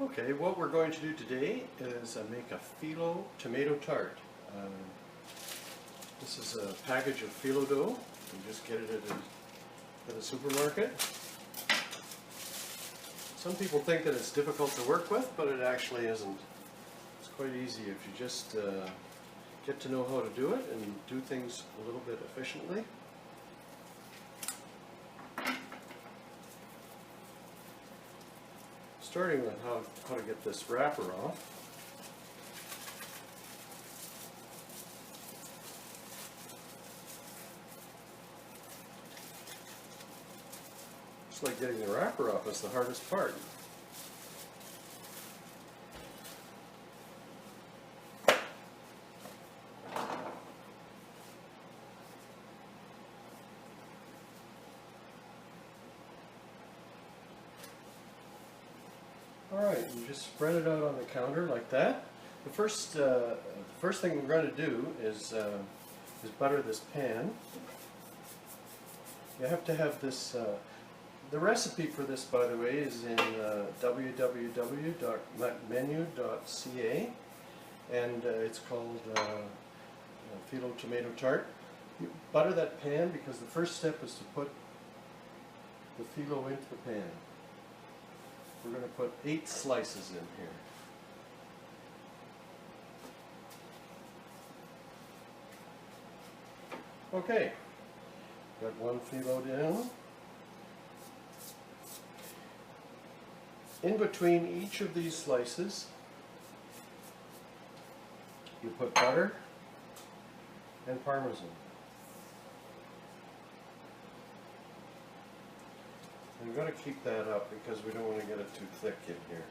Okay, what we're going to do today is make a phyllo tomato tart. This is a package of phyllo dough. You just get it at a supermarket. Some people think that it's difficult to work with, but it actually isn't. It's quite easy if you just get to know how to do it and do things a little bit efficiently. Starting with how to get this wrapper off. It's like getting the wrapper off is the hardest part. Alright, you just spread it out on the counter like that. The first thing we're going to do is butter this pan. You have to have this, the recipe for this, by the way, is in www.menu.ca, and it's called phyllo tomato tart. You butter that pan because the first step is to put the phyllo into the pan. We're going to put 8 slices in here. Okay, got one phyllo down. In between each of these slices, you put butter and Parmesan. And we've got to keep that up because we don't want to get it too thick in here.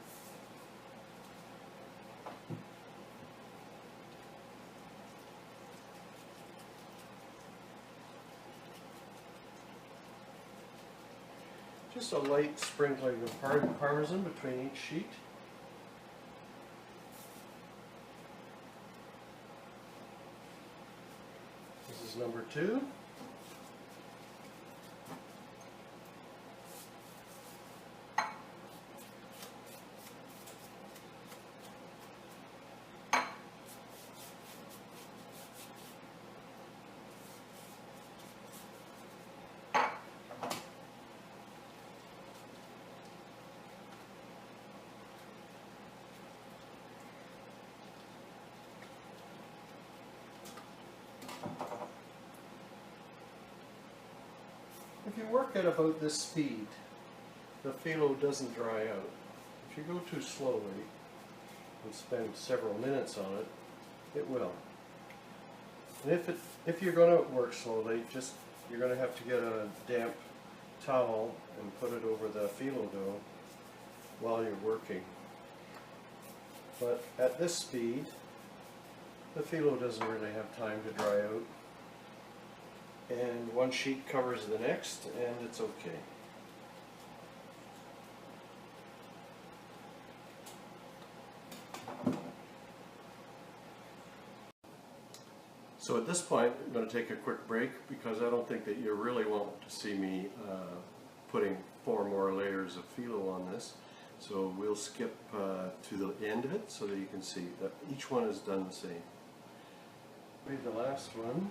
Just a light sprinkling of Parmesan between each sheet. This is number 2. If you work at about this speed, the phyllo doesn't dry out. If you go too slowly and spend several minutes on it, it will. And if you're going to work slowly, you're going to have to get a damp towel and put it over the phyllo dough while you're working. But at this speed, the phyllo doesn't really have time to dry out. And one sheet covers the next, and it's okay. So at this point, I'm going to take a quick break because I don't think that you really want to see me putting 4 more layers of phyllo on this. So we'll skip to the end of it so that you can see that each one is done the same. Read the last one.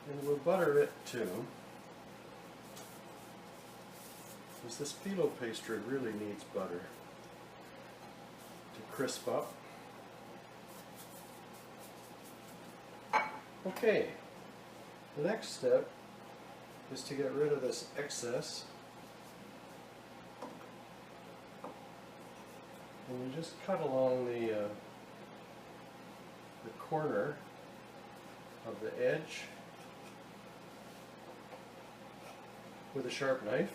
And we'll butter it too, because this phyllo pastry really needs butter to crisp up. Okay, the next step is to get rid of this excess, and you just cut along the corner of the edge with a sharp knife.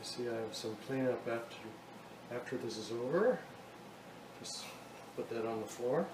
You see I have some cleanup after this is over. Just put that on the floor.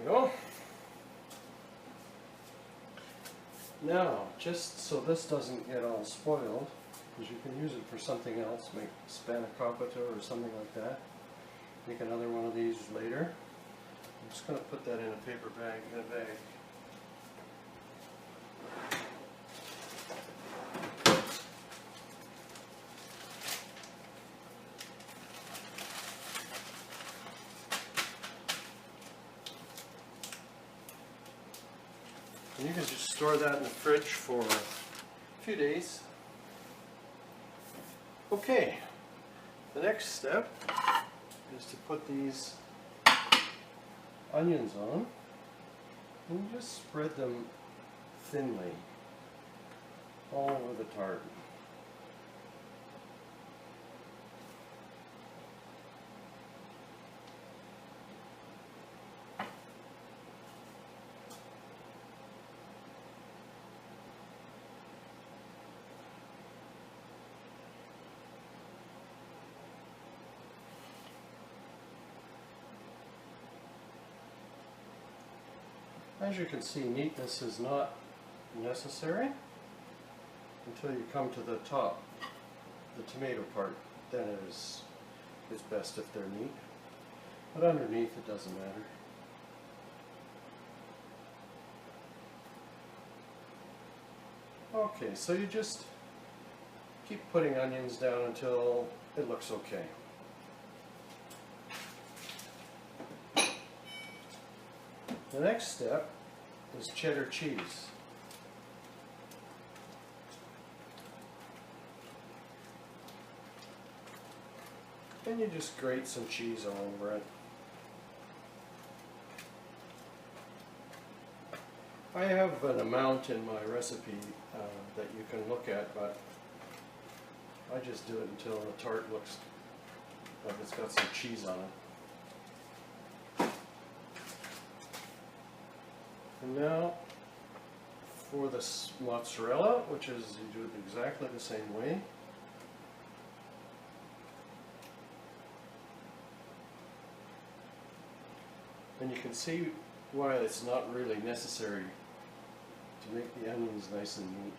Go. Now, just so this doesn't get all spoiled, because you can use it for something else, make spanakopita or something like that. Make another one of these later. I'm just going to put that in a paper bag, And you can just store that in the fridge for a few days. Okay, the next step is to put these onions on and just spread them thinly all over the tart. As you can see, neatness is not necessary until you come to the top, the tomato part. Then it's best if they're neat. But underneath it doesn't matter. Okay, so you just keep putting onions down until it looks okay. The next step is cheddar cheese. And you just grate some cheese all over it. I have an amount in my recipe that you can look at, but I just do it until the tart looks like it's got some cheese on it. And now for the mozzarella, which is you do it exactly the same way. And you can see why it's not really necessary to make the onions nice and neat.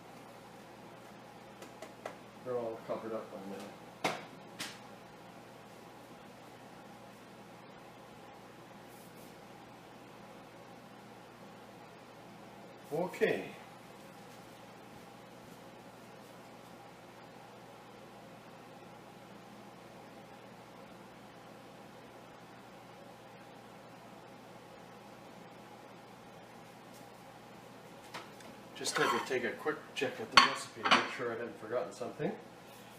They're all covered up by now. Okay. Just had to take a quick check at the recipe to make sure I hadn't forgotten something.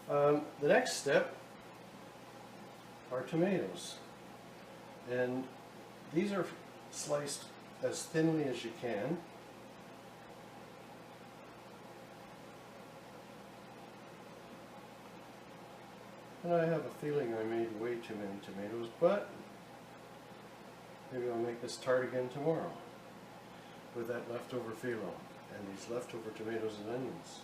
The next step are tomatoes. And these are sliced as thinly as you can. And I have a feeling I made way too many tomatoes, but maybe I'll make this tart again tomorrow with that leftover phyllo and these leftover tomatoes and onions.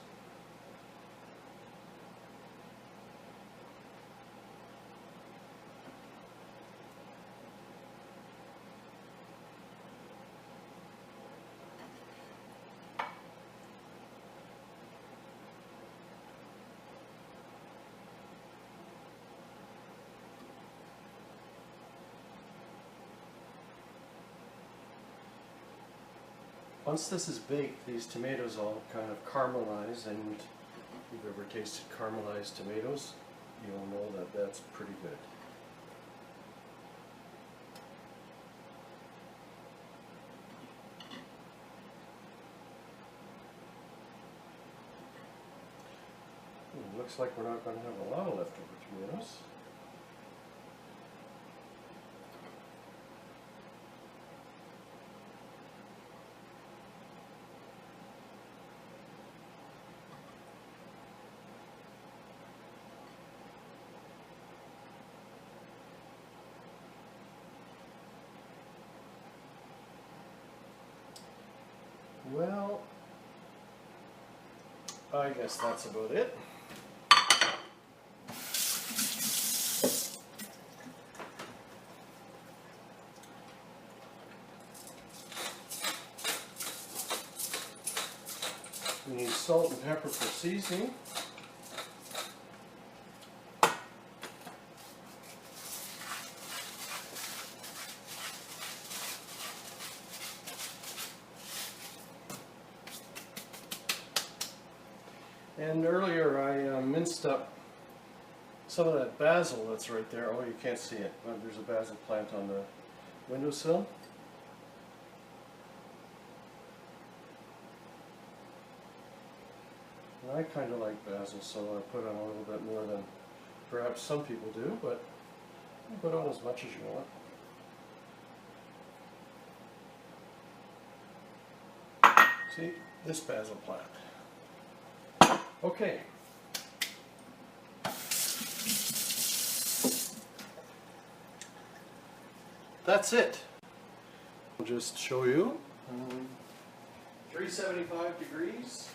Once this is baked, these tomatoes all kind of caramelize, and if you've ever tasted caramelized tomatoes, you'll know that that's pretty good. Looks like we're not going to have a lot of leftover tomatoes. Well, I guess that's about it. We need salt and pepper for seasoning. And earlier I minced up some of that basil that's right there. Oh, you can't see it, but there's a basil plant on the windowsill. And I kind of like basil, so I put on a little bit more than perhaps some people do, but you put on as much as you want. See, this basil plant. Okay. That's it. I'll just show you. 375 degrees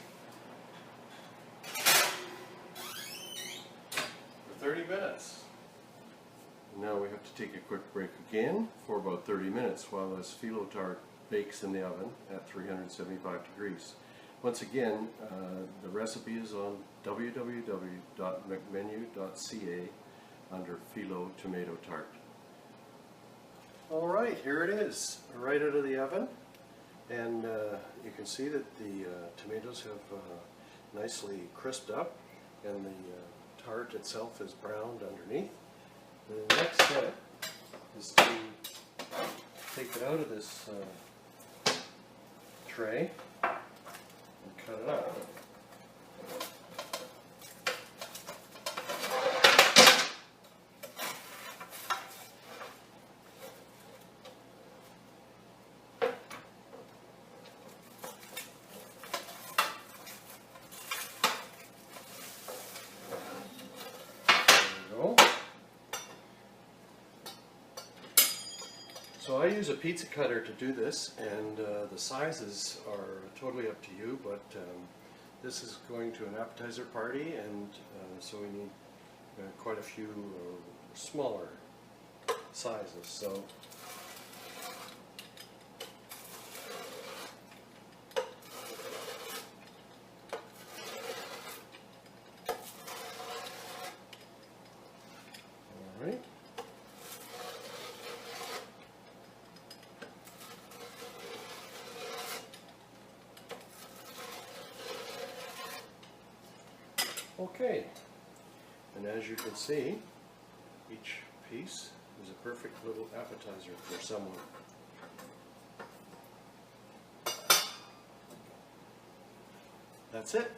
for 30 minutes. Now we have to take a quick break again for about 30 minutes while this phyllo tart bakes in the oven at 375 degrees. Once again, the recipe is on www.mcmenu.ca under phyllo tomato tart. Alright, here it is, right out of the oven, and you can see that the tomatoes have nicely crisped up, and the tart itself is browned underneath. The next step is to take it out of this tray and cut it up. So I use a pizza cutter to do this, and the sizes are totally up to you, but this is going to an appetizer party, and so we need quite a few smaller sizes. So all right. Okay, and as you can see, each piece is a perfect little appetizer for someone. That's it.